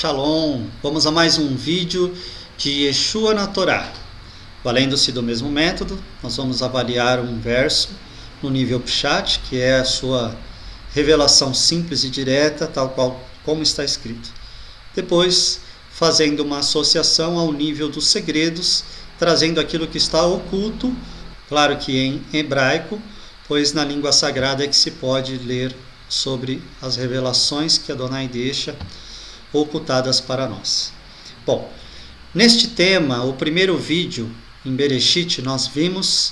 Shalom! Vamos a mais um vídeo de Yeshua na Torá. Valendo-se do mesmo método, nós vamos avaliar um verso no nível Pshat, que é a sua revelação simples e direta, tal qual como está escrito. Depois, fazendo uma associação ao nível dos segredos, trazendo aquilo que está oculto, claro que em hebraico, pois na língua sagrada é que se pode ler sobre as revelações que Adonai deixa ocultadas para nós. Bom, neste tema, o primeiro vídeo, em Bereshit, nós vimos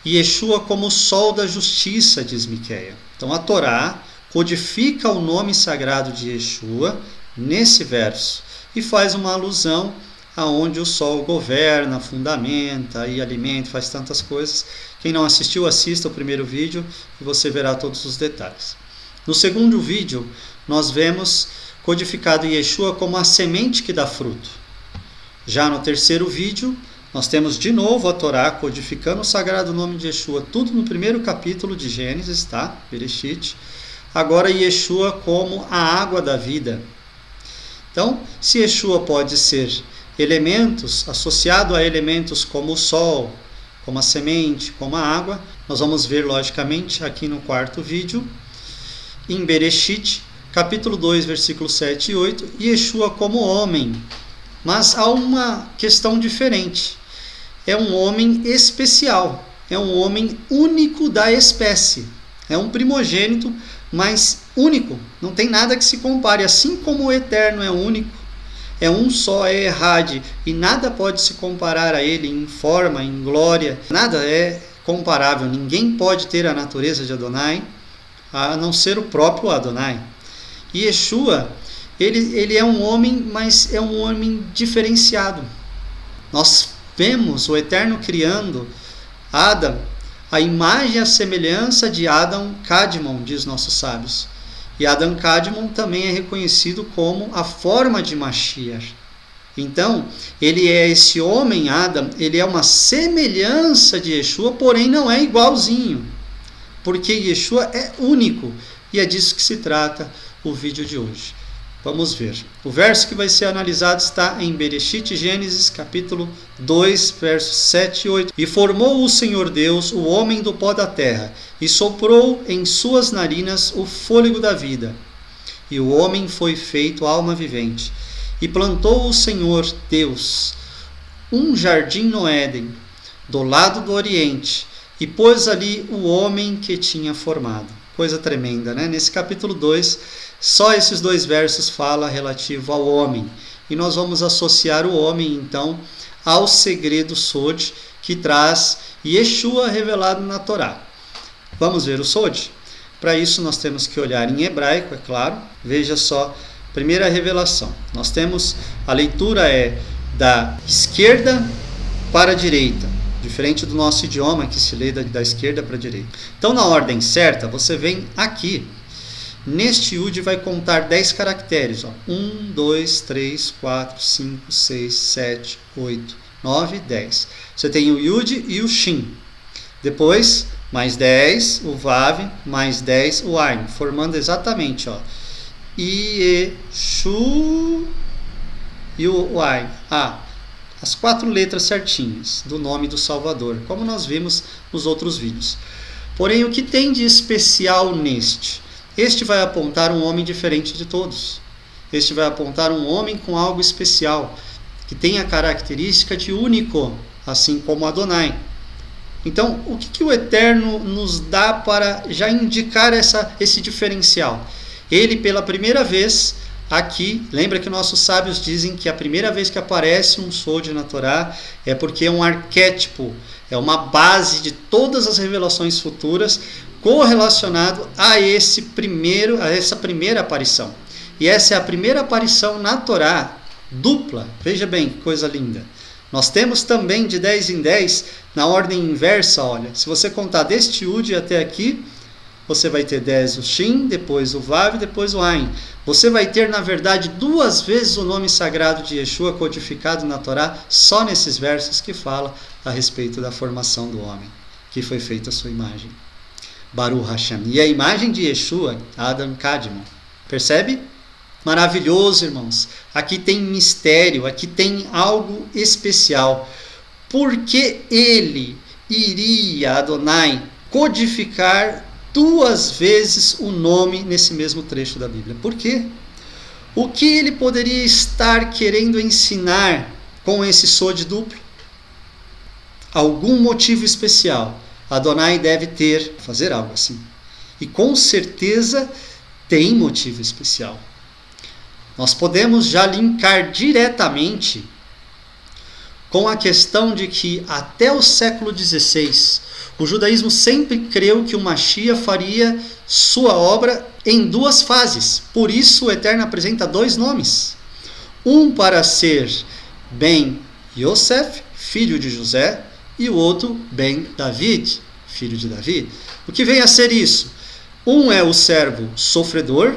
Yeshua como o sol da justiça, diz Miquéia. Então a Torá codifica o nome sagrado de Yeshua nesse verso e faz uma alusão aonde o sol governa, fundamenta e alimenta, faz tantas coisas. Quem não assistiu, assista o primeiro vídeo e você verá todos os detalhes. No segundo vídeo, nós vemos codificado Yeshua como a semente que dá fruto. Já no terceiro vídeo, nós temos de novo a Torá codificando o sagrado nome de Yeshua, tudo no primeiro capítulo de Gênesis, tá? Bereshit. Agora Yeshua como a água da vida. Então, se Yeshua pode ser elementos, associado a elementos como o sol, como a semente, como a água, nós vamos ver logicamente aqui no quarto vídeo, em Bereshit, capítulo 2, versículos 7 e 8, Yeshua como homem. Mas há uma questão diferente. É um homem especial, é um homem único da espécie. É um primogênito, mas único. Não tem nada que se compare. Assim como o Eterno é único, é um só, é Errad, e nada pode se comparar a ele em forma, em glória. Nada é comparável. Ninguém pode ter a natureza de Adonai, a não ser o próprio Adonai. E Yeshua, ele é um homem, mas é um homem diferenciado. Nós vemos o Eterno criando Adão, a imagem e a semelhança de Adão Kadmon, diz nossos sábios. E Adão Kadmon também é reconhecido como a forma de Mashiach. Então, ele é esse homem, Adão, ele é uma semelhança de Yeshua, porém não é igualzinho. Porque Yeshua é único. E é disso que se trata o vídeo de hoje. Vamos ver. O verso que vai ser analisado está em Bereshit, Gênesis, capítulo 2, versos 7 e 8. E formou o Senhor Deus o homem do pó da terra, e soprou em suas narinas o fôlego da vida. E o homem foi feito alma vivente. E plantou o Senhor Deus um jardim no Éden, do lado do Oriente, e pôs ali o homem que tinha formado. Coisa tremenda, né? Nesse capítulo 2, só esses dois versos falam relativo ao homem. E nós vamos associar o homem, então, ao segredo Sod, que traz Yeshua revelado na Torá. Vamos ver o Sod? Para isso, nós temos que olhar em hebraico, é claro. Veja só, primeira revelação. Nós temos, a leitura é da esquerda para a direita. Diferente do nosso idioma, que se lê da esquerda para a direita. Então, na ordem certa, você vem aqui. Neste Yud vai contar 10 caracteres. 1, 2, 3, 4, 5, 6, 7, 8, 9, 10. Você tem o Yud e o Shin. Depois, mais 10, o Vav, mais 10, o Ain. Formando exatamente, Yeshu e o Ain. As 4 letras certinhas do nome do Salvador, como nós vimos nos outros vídeos. Porém, o que tem de especial neste? Este vai apontar um homem diferente de todos. Este vai apontar um homem com algo especial, que tem a característica de único, assim como Adonai. Então, o que o Eterno nos dá para já indicar esse diferencial? Ele, pela primeira vez, aqui, lembra que nossos sábios dizem que a primeira vez que aparece um Sod na Torá é porque é um arquétipo, é uma base de todas as revelações futuras correlacionado a essa primeira aparição. E essa é a primeira aparição na Torá dupla. Veja bem que coisa linda. Nós temos também de 10 em 10 na ordem inversa, olha. Se você contar deste Yud até aqui, você vai ter 10 o Shin, depois o Vav, depois o Ain. Você vai ter, na verdade, 2 vezes o nome sagrado de Yeshua codificado na Torá, só nesses versos que fala a respeito da formação do homem, que foi feita a sua imagem. Baruch Hashem. E a imagem de Yeshua, Adam Kadmon. Percebe? Maravilhoso, irmãos. Aqui tem mistério, aqui tem algo especial. Porque ele iria, Adonai, codificar 2 vezes o nome nesse mesmo trecho da Bíblia? Por quê? O que ele poderia estar querendo ensinar com esse sod duplo? Algum motivo especial. Adonai deve fazer algo assim. E com certeza tem motivo especial. Nós podemos já linkar diretamente com a questão de que até o século XVI, o judaísmo sempre creu que o Mashiach faria sua obra em 2 fases. Por isso o Eterno apresenta 2 nomes. Um para ser Ben Yosef, filho de José, e o outro Ben David, filho de Davi. O que vem a ser isso? Um é o servo sofredor,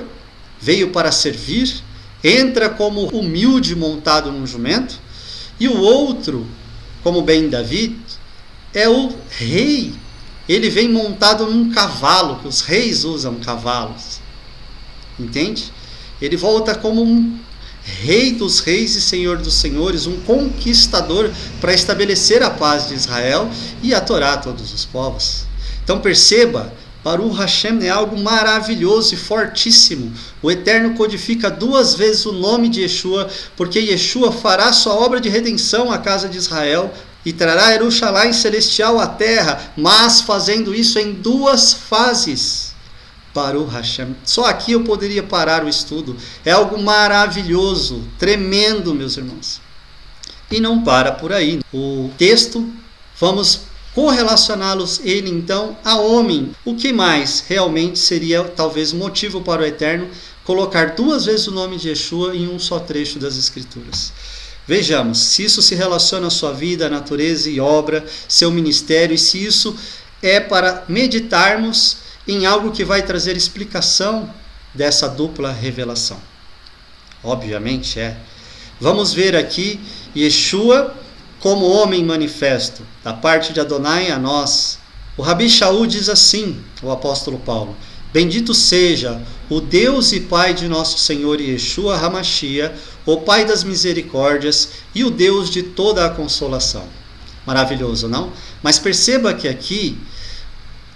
veio para servir, entra como humilde montado num jumento, e o outro, como Ben David, é o rei. Ele vem montado num cavalo, que os reis usam cavalos. Entende? Ele volta como um rei dos reis e senhor dos senhores, um conquistador para estabelecer a paz de Israel e a Torá a todos os povos. Então perceba, Baruch Hashem é algo maravilhoso e fortíssimo. O Eterno codifica 2 vezes o nome de Yeshua, porque Yeshua fará sua obra de redenção à casa de Israel e trará Jerusalém celestial à terra, mas fazendo isso em 2 fases. Baruch Hashem. Só aqui eu poderia parar o estudo. É algo maravilhoso, tremendo, meus irmãos. E não para por aí. O texto, vamos correlacioná-los ele então a homem. O que mais realmente seria talvez motivo para o Eterno colocar 2 vezes o nome de Yeshua em um só trecho das Escrituras? Vejamos se isso se relaciona à sua vida, à natureza e obra, seu ministério, e se isso é para meditarmos em algo que vai trazer explicação dessa dupla revelação. Obviamente é. Vamos ver aqui Yeshua como homem manifesto, da parte de Adonai a nós. O Rabi Shaul diz assim, o apóstolo Paulo: bendito seja o Deus e Pai de nosso Senhor Yeshua HaMashiach, o Pai das misericórdias e o Deus de toda a consolação. Maravilhoso, não? Mas perceba que aqui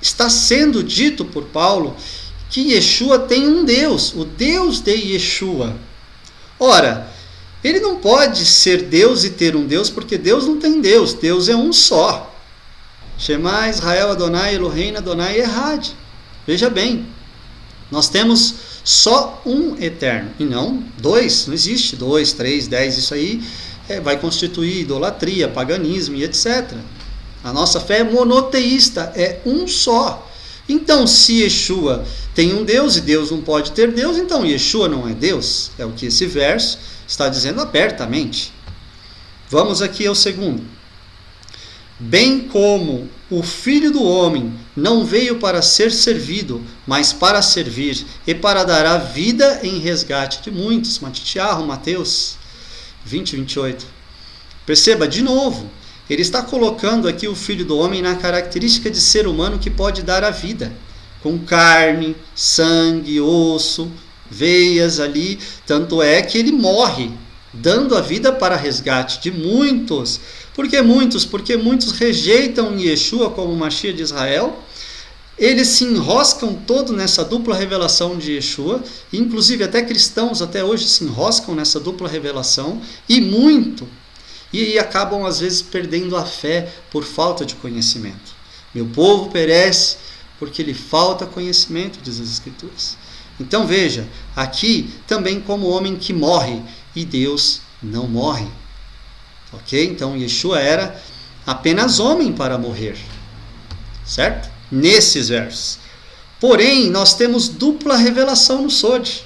está sendo dito por Paulo que Yeshua tem um Deus, o Deus de Yeshua. Ora, ele não pode ser Deus e ter um Deus, porque Deus não tem Deus. Deus é um só. Shema Israel Adonai Eloheinu Adonai Echad. Veja bem, nós temos só um eterno, e não 2. Não existe 2, 3, 10. Isso aí vai constituir idolatria, paganismo e etc. A nossa fé é monoteísta, é um só. Então, se Yeshua tem um Deus e Deus não pode ter Deus, então Yeshua não é Deus. É o que esse verso está dizendo abertamente. Vamos aqui ao segundo. Bem como o Filho do Homem não veio para ser servido, mas para servir e para dar a vida em resgate de muitos. Matitiarro, Mateus 20, 28. Perceba, de novo, ele está colocando aqui o Filho do Homem na característica de ser humano que pode dar a vida, com carne, sangue, osso, veias ali. Tanto é que ele morre, dando a vida para resgate de muitos. Por que muitos? Porque muitos rejeitam Yeshua como Mashiach de Israel. Eles se enroscam todo nessa dupla revelação de Yeshua. Inclusive até cristãos até hoje se enroscam nessa dupla revelação. E muito. E acabam às vezes perdendo a fé por falta de conhecimento. Meu povo perece porque lhe falta conhecimento, diz as Escrituras. Então veja, aqui também como homem que morre, e Deus não morre. Ok? Então Yeshua era apenas homem para morrer. Certo? Nesses versos. Porém, nós temos dupla revelação no Sod.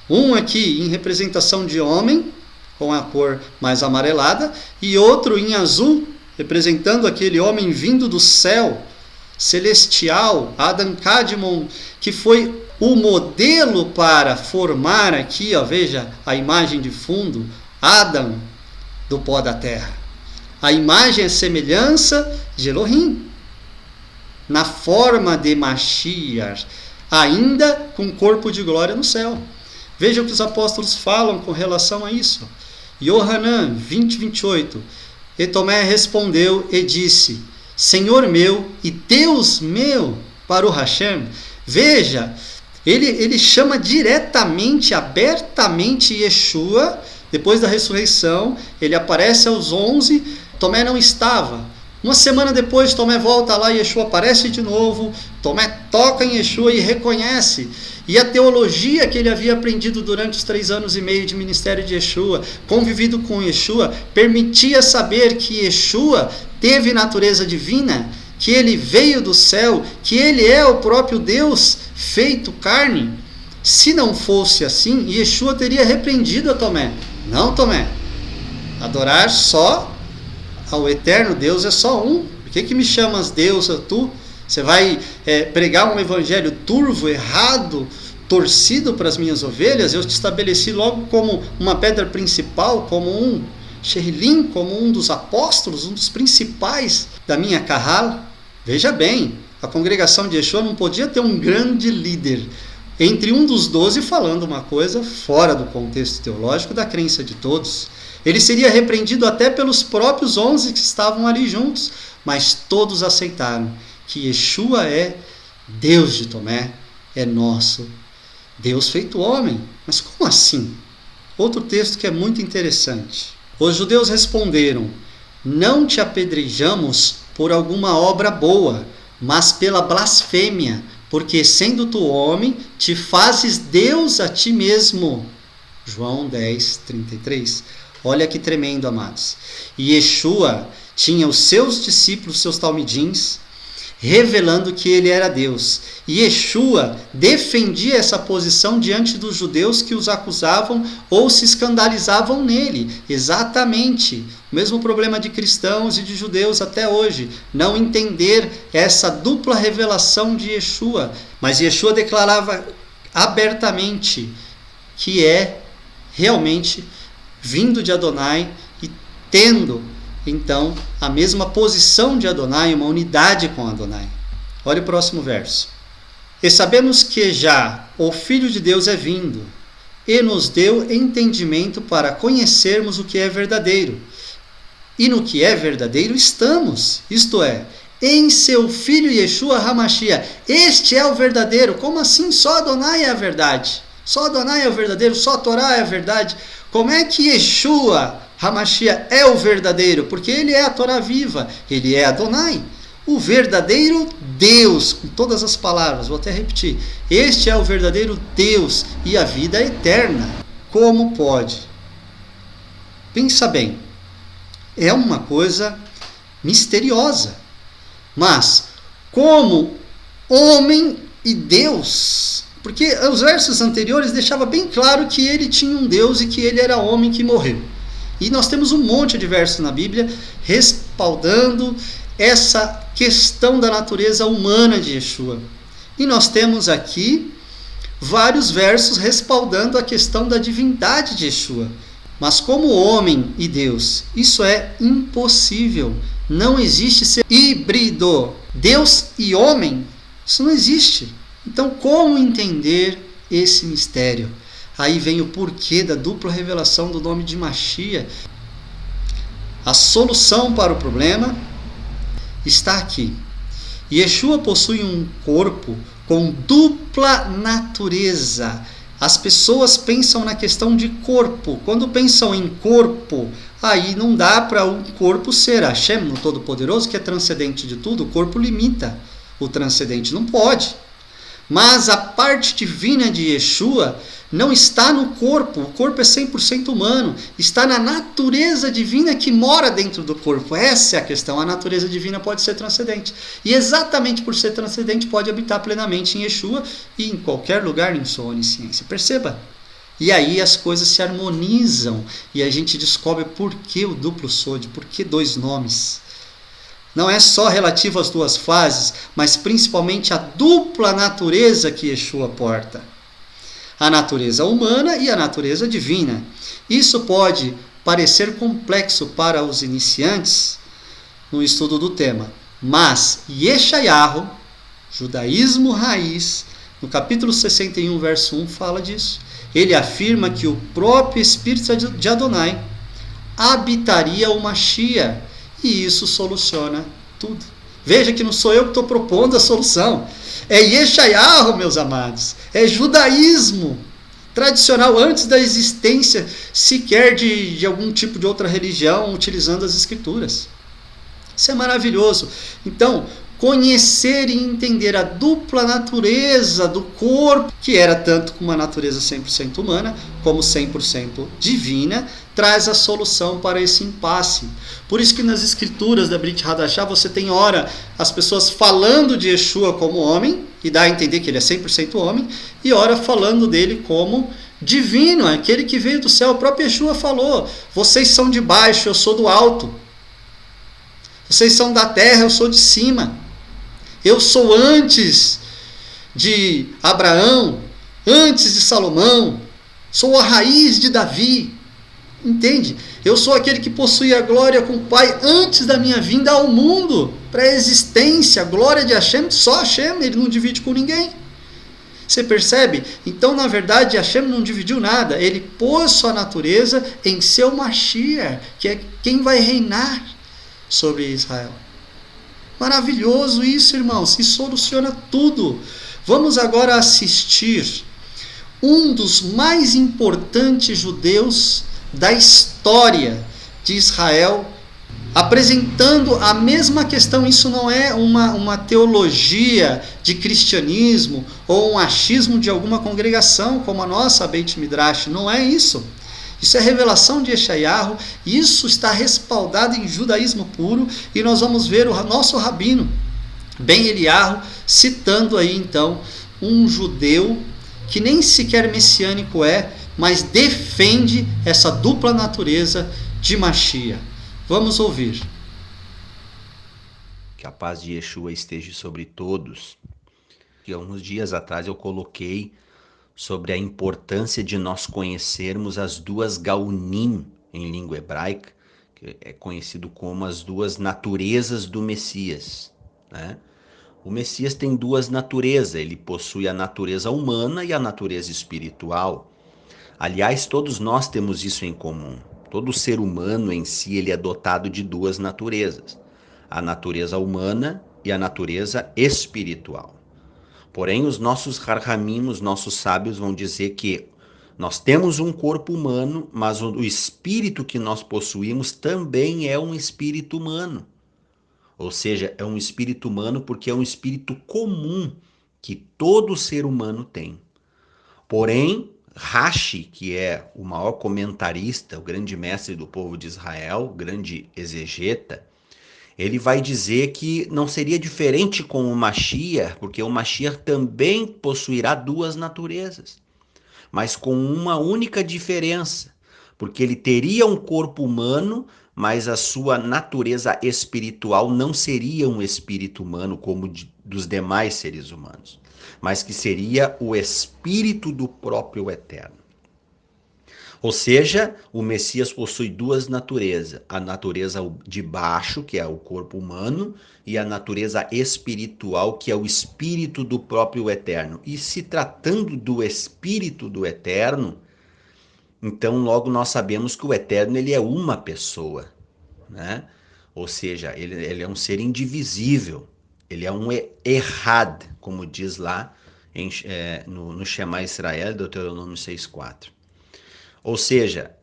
Um aqui em representação de homem, com a cor mais amarelada, e outro em azul, representando aquele homem vindo do céu, celestial, Adam Kadmon, que foi o modelo para formar aqui, ó, veja a imagem de fundo, Adam, do pó da terra. A imagem é semelhança de Elohim, na forma de Mashiach, ainda com corpo de glória no céu. Veja o que os apóstolos falam com relação a isso. Yohanan 20, 28. E Tomé respondeu e disse: Senhor meu e Deus meu, para o Hashem. Veja, ele chama diretamente, abertamente Yeshua. Depois da ressurreição, ele aparece aos 11, Tomé não estava. Uma semana depois, Tomé volta lá, Yeshua aparece de novo, Tomé toca em Yeshua e reconhece. E a teologia que ele havia aprendido durante os 3 anos e meio de ministério de Yeshua, convivido com Yeshua, permitia saber que Yeshua teve natureza divina, que ele veio do céu, que ele é o próprio Deus feito carne. Se não fosse assim, Yeshua teria repreendido a Tomé. Não, Tomé, adorar só ao eterno Deus é só um. Por que me chamas Deus a tu? Você vai pregar um evangelho turvo, errado, torcido para as minhas ovelhas? Eu te estabeleci logo como uma pedra principal, como um Shehilim, como um dos apóstolos, um dos principais da minha Kahal. Veja bem, a congregação de Yeshua não podia ter um grande líder entre um dos 12 falando uma coisa fora do contexto teológico da crença de todos. Ele seria repreendido até pelos próprios 11 que estavam ali juntos, mas todos aceitaram que Yeshua é Deus de Tomé, é nosso Deus feito homem. Mas como assim? Outro texto que é muito interessante. Os judeus responderam: não te apedrejamos por alguma obra boa, mas pela blasfêmia, porque sendo tu homem, te fazes Deus a ti mesmo. João 10, 33. Olha que tremendo, amados. E Yeshua tinha os seus discípulos, seus talmidins, revelando que ele era Deus. E Yeshua defendia essa posição diante dos judeus que os acusavam ou se escandalizavam nele. Exatamente o mesmo problema de cristãos e de judeus até hoje, não entender essa dupla revelação de Yeshua. Mas Yeshua declarava abertamente que é realmente vindo de Adonai e tendo então a mesma posição de Adonai, uma unidade com Adonai. Olha o próximo verso. E sabemos que já o Filho de Deus é vindo, e nos deu entendimento para conhecermos o que é verdadeiro. E no que é verdadeiro estamos, isto é, em seu Filho Yeshua HaMashiach. Este é o verdadeiro. Como assim? Só Adonai é a verdade. Só Adonai é o verdadeiro, só a Torá é a verdade. Como é que Yeshua HaMashiach é o verdadeiro? Porque ele é a Torá viva, ele é Adonai, o verdadeiro Deus, com todas as palavras, vou até repetir. Este é o verdadeiro Deus e a vida eterna. Como pode? Pensa bem, é uma coisa misteriosa, mas como homem e Deus, porque os versos anteriores deixavam bem claro que ele tinha um Deus e que ele era homem que morreu. E nós temos um monte de versos na Bíblia respaldando essa questão da natureza humana de Yeshua. E nós temos aqui vários versos respaldando a questão da divindade de Yeshua. Mas como homem e Deus, isso é impossível. Não existe ser híbrido. Deus e homem, isso não existe. Então, como entender esse mistério? Aí vem o porquê da dupla revelação do nome de Mashiach. A solução para o problema está aqui. Yeshua possui um corpo com dupla natureza. As pessoas pensam na questão de corpo. Quando pensam em corpo, aí não dá para um corpo ser Hashem, no Todo-Poderoso, que é transcendente de tudo. O corpo limita. O transcendente não pode. Mas a parte divina de Yeshua não está no corpo. O corpo é 100% humano. Está na natureza divina que mora dentro do corpo. Essa é a questão. A natureza divina pode ser transcendente. E exatamente por ser transcendente, pode habitar plenamente em Yeshua e em qualquer lugar em sua onisciência. Perceba? E aí as coisas se harmonizam. E a gente descobre por que o duplo sod, por que 2 nomes. Não é só relativo às 2 fases, mas principalmente à dupla natureza que Yeshua porta. A natureza humana e a natureza divina. Isso pode parecer complexo para os iniciantes no estudo do tema, mas Yeshayahu, judaísmo raiz, No capítulo 61, verso 1, fala disso. Ele afirma que o próprio Espírito de Adonai habitaria o Mashiach, e isso soluciona tudo. Veja que não sou eu que estou propondo a solução. É Yeshayahu, meus amados. É judaísmo tradicional, antes da existência sequer de algum tipo de outra religião, utilizando as escrituras. Isso é maravilhoso. Então, conhecer e entender a dupla natureza do corpo, que era tanto com uma natureza 100% humana, como 100% divina, traz a solução para esse impasse. Por isso que nas escrituras da Brit Hadashah você tem, ora, as pessoas falando de Yeshua como homem, e dá a entender que ele é 100% homem, e ora falando dele como divino, aquele que veio do céu. O próprio Yeshua falou: vocês são de baixo, eu sou do alto. Vocês são da terra, eu sou de cima. Eu sou antes de Abraão, antes de Salomão. Sou a raiz de Davi. Entende? Eu sou aquele que possui a glória com o Pai antes da minha vinda ao mundo. Pré-existência, a glória de Hashem, só Hashem, ele não divide com ninguém. Você percebe? Então, na verdade, Hashem não dividiu nada. Ele pôs sua natureza em seu Mashiach, que é quem vai reinar sobre Israel. Maravilhoso isso, irmãos. Isso soluciona tudo. Vamos agora assistir um dos mais importantes judeus da história de Israel, apresentando a mesma questão. Isso não é uma teologia de cristianismo ou um achismo de alguma congregação como a nossa Beit Midrash. Não é isso. Isso é revelação de Yeshayahu. Isso está respaldado em judaísmo puro, e nós vamos ver o nosso rabino Ben Eliyahu citando aí então um judeu que nem sequer messiânico é, mas defende essa dupla natureza de Mashiach. Vamos ouvir. Que a paz de Yeshua esteja sobre todos. E há uns dias atrás eu coloquei sobre a importância de nós conhecermos as duas Gaonim em língua hebraica, que é conhecido como as duas naturezas do Messias, né? O Messias tem duas naturezas, ele possui a natureza humana e a natureza espiritual. Aliás, todos nós temos isso em comum. Todo ser humano em si ele é dotado de duas naturezas, a natureza humana e a natureza espiritual. Porém, os nossos Harhamim, os nossos sábios vão dizer que nós temos um corpo humano, mas o espírito que nós possuímos também é um espírito humano. Ou seja, é um espírito humano porque é um espírito comum que todo ser humano tem. Porém, Rashi, que é o maior comentarista, o grande mestre do povo de Israel, o grande exegeta, ele vai dizer que não seria diferente com o Mashiach, porque o Mashiach também possuirá duas naturezas, mas com uma única diferença, porque ele teria um corpo humano, mas a sua natureza espiritual não seria um espírito humano como dos demais seres humanos, mas que seria o espírito do próprio Eterno. Ou seja, o Messias possui duas naturezas, a natureza de baixo, que é o corpo humano, e a natureza espiritual, que é o espírito do próprio Eterno. E se tratando do espírito do Eterno, então logo nós sabemos que o Eterno ele é uma pessoa, né? Ou seja, ele é um ser indivisível, ele é um Errad, como diz lá no Shema Israel, Deuteronômio 6,4. Ou seja,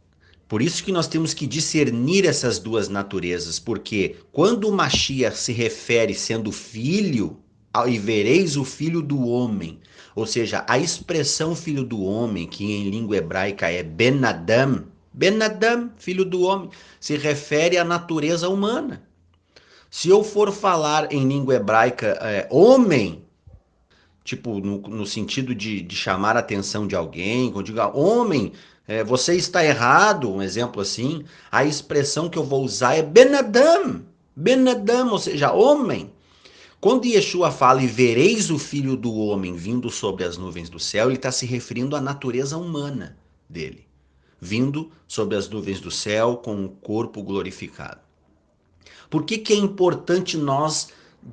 por isso que nós temos que discernir essas duas naturezas, porque quando o Mashiach se refere sendo filho, e vereis o filho do homem, ou seja, a expressão filho do homem, que em língua hebraica é Ben Adam, filho do homem, se refere à natureza humana. Se eu for falar em língua hebraica homem, tipo no sentido de chamar a atenção de alguém, quando eu digo homem, você está errado, um exemplo assim, a expressão que eu vou usar é Ben Adam, ou seja, homem. Quando Yeshua fala e vereis o filho do homem vindo sobre as nuvens do céu, ele está se referindo à natureza humana dele, vindo sobre as nuvens do céu com o corpo glorificado. Por que é importante nós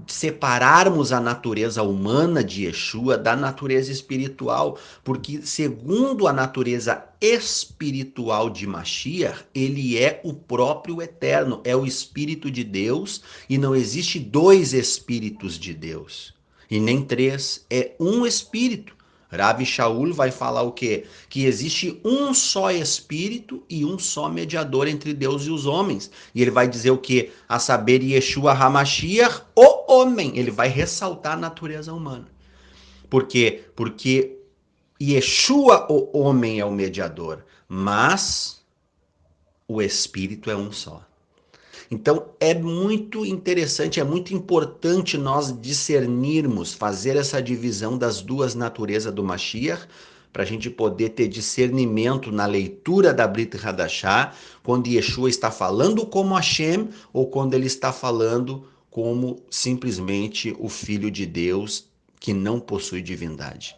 separarmos a natureza humana de Yeshua da natureza espiritual, porque segundo a natureza espiritual de Mashiach, ele é o próprio Eterno, é o Espírito de Deus, e não existe dois Espíritos de Deus, e nem três, é um Espírito. Rav Shaul vai falar o quê? Que existe um só Espírito e um só mediador entre Deus e os homens. E ele vai dizer o quê? A saber, Yeshua HaMashiach, o homem. Ele vai ressaltar a natureza humana. Por quê? Porque Yeshua, o homem, é o mediador, mas o Espírito é um só. Então é muito interessante, é muito importante nós discernirmos, fazer essa divisão das duas naturezas do Mashiach, para a gente poder ter discernimento na leitura da Brit Hadashah, quando Yeshua está falando como Hashem ou quando ele está falando como simplesmente o Filho de Deus que não possui divindade.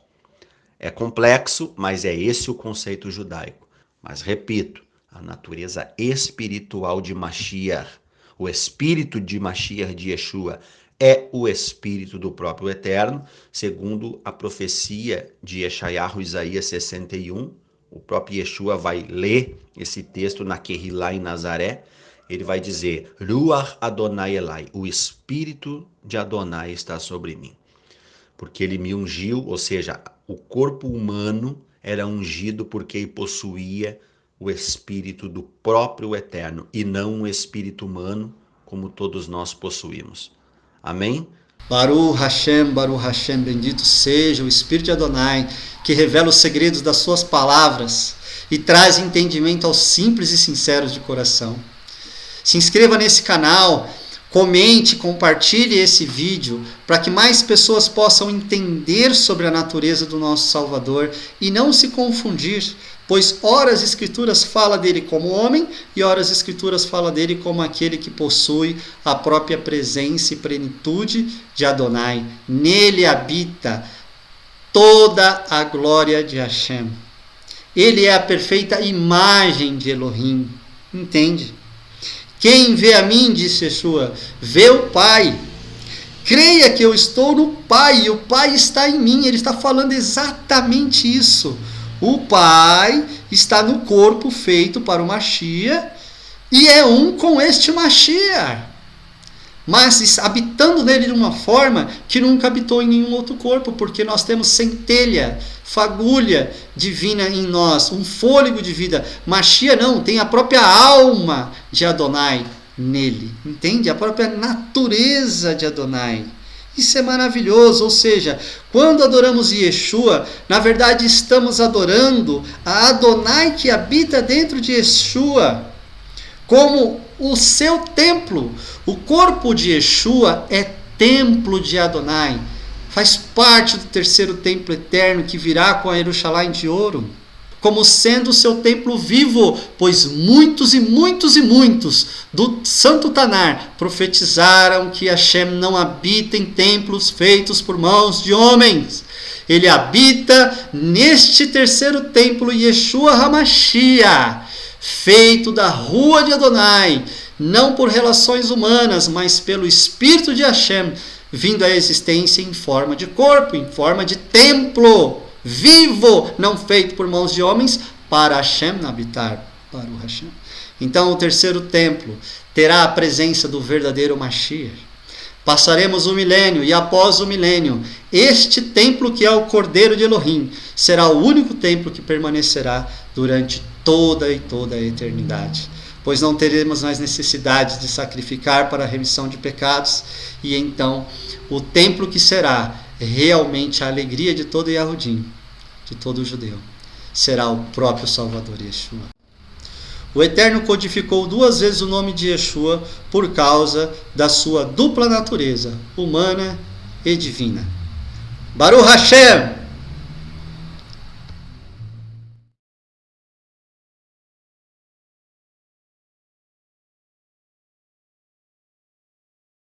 É complexo, mas é esse o conceito judaico. Mas repito, a natureza espiritual de Mashiach, o espírito de Mashiach de Yeshua, é o espírito do próprio Eterno, segundo a profecia de Yeshayahu, Isaías 61. O próprio Yeshua vai ler esse texto na Kehilá em Nazaré. Ele vai dizer, Ruach Adonai Elai, o espírito de Adonai está sobre mim. Porque ele me ungiu, ou seja, o corpo humano era ungido porque ele possuía o espírito do próprio Eterno e não um espírito humano como todos nós possuímos. Amém? Baruch Hashem, bendito seja o Espírito de Adonai, que revela os segredos das suas palavras e traz entendimento aos simples e sinceros de coração. Se inscreva nesse canal, comente, compartilhe esse vídeo para que mais pessoas possam entender sobre a natureza do nosso Salvador e não se confundir, pois ora as Escrituras falam dele como homem e ora as Escrituras falam dele como aquele que possui a própria presença e plenitude de Adonai. Nele habita toda a glória de Hashem. Ele é a perfeita imagem de Elohim. Entende? Quem vê a mim, disse Yeshua, vê o Pai. Creia que eu estou no Pai e o Pai está em mim. Ele está falando exatamente isso. O Pai está no corpo feito para o Mashiach e é um com este Mashiach, mas habitando nele de uma forma que nunca habitou em nenhum outro corpo, porque nós temos centelha, fagulha divina em nós, um fôlego de vida. Mashiach não, tem a própria alma de Adonai nele, entende? A própria natureza de Adonai. Isso é maravilhoso, ou seja, quando adoramos Yeshua, na verdade estamos adorando a Adonai que habita dentro de Yeshua, como o seu templo. O corpo de Yeshua é templo de Adonai, faz parte do terceiro templo eterno que virá com a Jerusalém de ouro, como sendo o seu templo vivo, pois muitos e muitos e muitos do Santo Tanar profetizaram que Hashem não habita em templos feitos por mãos de homens. Ele habita neste terceiro templo, Yeshua HaMashiach, feito da rua de Adonai, não por relações humanas, mas pelo Espírito de Hashem, vindo à existência em forma de corpo, em forma de templo vivo, não feito por mãos de homens, para Hashem habitar, para o Hashem. Então o terceiro templo terá a presença do verdadeiro Mashiach. Passaremos o milênio e após o milênio, este templo que é o Cordeiro de Elohim será o único templo que permanecerá durante toda a eternidade, pois não teremos mais necessidade de sacrificar para a remissão de pecados, e então o templo que será realmente a alegria de todo Yahudim, de todo judeu, será o próprio Salvador Yeshua. O Eterno codificou 2 vezes o nome de Yeshua por causa da sua dupla natureza, humana e divina. Baruch Hashem!